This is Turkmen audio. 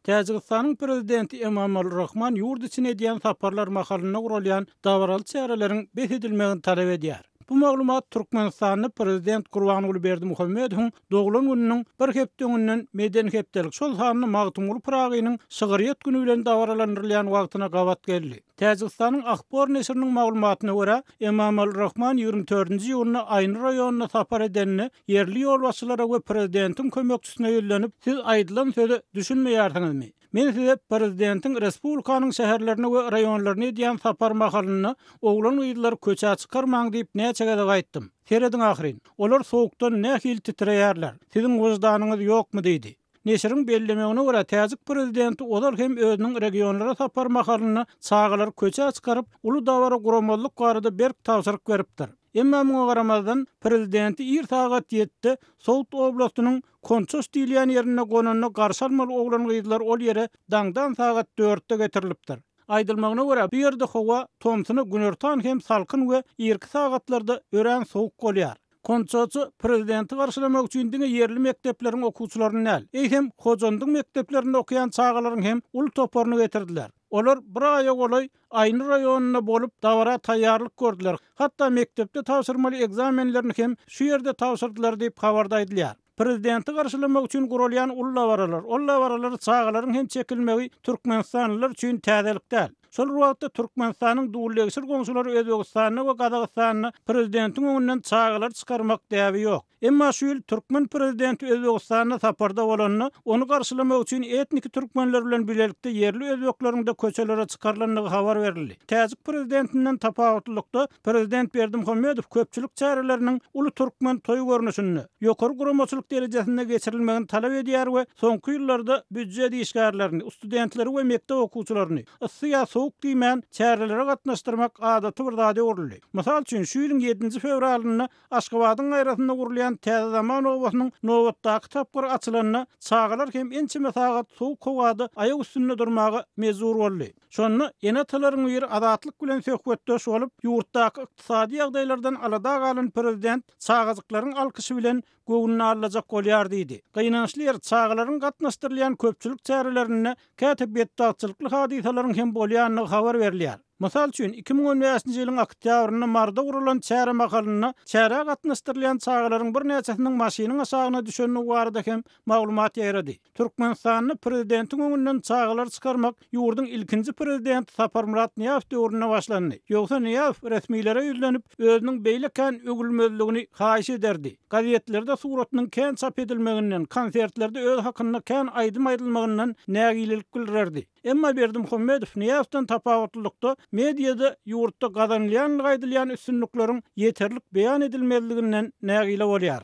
Täjikistanyň prezidenti Emomali Rahman ýurt içine diýen saparlar makalyna gurulýan dawraly çärelerin behedilmegini talap edýär. Bu maglumat Türkmenistanyň prezident Gurbanuly Berdimuhammedowyň doglan gününiň bir hepdeňinden meden hepdelik şol sanyny Magtymguly Pragynyň şygyryat günü bilen dawralandyrylýan wagtyna gabat geldi. Täjikistanyň Ahbor nesriniň maglumatyna görä, Emomali Rahman 24-nji ýylyna Aýny raýonuna sapar edenini yerli ýolbaşçylara we prezidentin kömekçisine ýollanıp, "Siz aýdylan sözi düşünmeýärsiňizmi? Men size prezidentiň respublikanyň şäherlerine we raýonlaryna diýen sapar makalyny oglan ýyllar köçä çykarmaň diýip näçe gede gaýtdym. Serediň ahyrin. Olar sowukdan nähil titreýärler. Siziň wyjdanyňyz ýokmy?" diýdi. Neşiriň bellemegine görä täzik prezidenti olar hem özüniň regionlara sapar makalyny çağalar köçä çykaryp, uly dawara guramallyk barada berk tawsyryk beripdir. Emma muňa garamazdan prezidenti ir sagat 7-de Sowut oblastynyň Konços diýilýän ýerine gonanyna garşy almaly oglan gyzlar ol ýere daňdan sagat 4-de getirilipdir. Aýdylmagyna görä, bu ýerde howa tomsyny günertan hem salkyn we ýerki sagatlarda örän sowuk bolýar. Konçosy prezidenti garşylamak üçin diňe yerli mektepleriň okuwçylaryny näl, hem Hojandyň mekteplerinde okuyan çağalaryň hem ul toparyny getirdiler. Olar bir aýa golay Aýny raýonuna bolup dawara taýýarlyk gördüler. Hatda mektepde tawsyrmaly egzamenlerini hem şu ýerde tawsyrdylar diýip habarda edilýär. Prezidenti garşylamak üçin gurulýan ul lawaralar çağalaryň hem çekilmegi Türkmenistanlylar üçin täzelik däl. Şol wagtda Türkmenistanyň dowlatçylyk goňşulary Özbegistanyna we Gazagystanyna prezidentiň öňünden çağalar çykarmak däbi ýok. Emma şu ýyl Türkmen prezidenti Özbegistanyna saparda bolanyny, onu garşylamak üçin etnik türkmenler bilen bilelikde yerli özbekleriň de köçelere çykarlandygy habar berildi. Täzik prezidentinden tapawutlykda prezident Berdimuhammedow köpçülik çäreleriniň uly türkmen toý görnüşini ýokary guramaçylyk derejesinde geçirilmegini talap edýär we soňky ýyllarda büdje diýişgärlerini, studentleri we mektep okuwçylaryny sowuk diýmän çärelere gatnaşdyrmak adaty bir zady uruldy. Mysal üçin şu ýylyň 7-nji fevralyna Aşgabatyň gaýratynda gurulýan Täze Zaman owasynyň nowatdaky tapgyr açylanyna çağalar hem ençime sagat sowuk howada aýak üstünde durmagy mezur boldy. Şonu enatalaryň bir adatlyk bilen söhbetdeş bolup, ýurtdaky ykdysady ýagdaýlardan alada galan prezident çağazyklaryň alkysy bilen göwnüni alajak bolýar diýdi. Gaýnançly ýer çağalaryň gatnaşdyrylýan köpçülik çärelerine kätip betdagçylykly hadisalaryň hem bolýanyny habar berilýär. Mysal üçin 2015-nji ýylyň oktýabryna marda gurulan çäre makalyny çäre gatnaşdyrylýan çağalaryň bir näçesiniň maşynyň aşagyna düşeni barada hem maglumat ýerdi. Türkmenistanyň prezidentiň öňünden çağalar çykarmak ýurdun ilkinji prezidenti Saparmurat Niýazow döwrüne başlandy. Ýogsa Niýazow resmiýlere ýüzlenip özüniň beýleken ögülmezligini haýyş ederdi. Gazetlerde suratynyň kän çap edilmeginden, konsertlerde öz hakynda kän aýdym aýdylmagyndan nägilelik bildirdi. Emma Berdimuhammedow Niýazowdan tapawutlykda mediada ýurtda gazanylýan gaýdylýan üstünlikleriň ýeterlik beýan edilmezliginden nägile bolýar.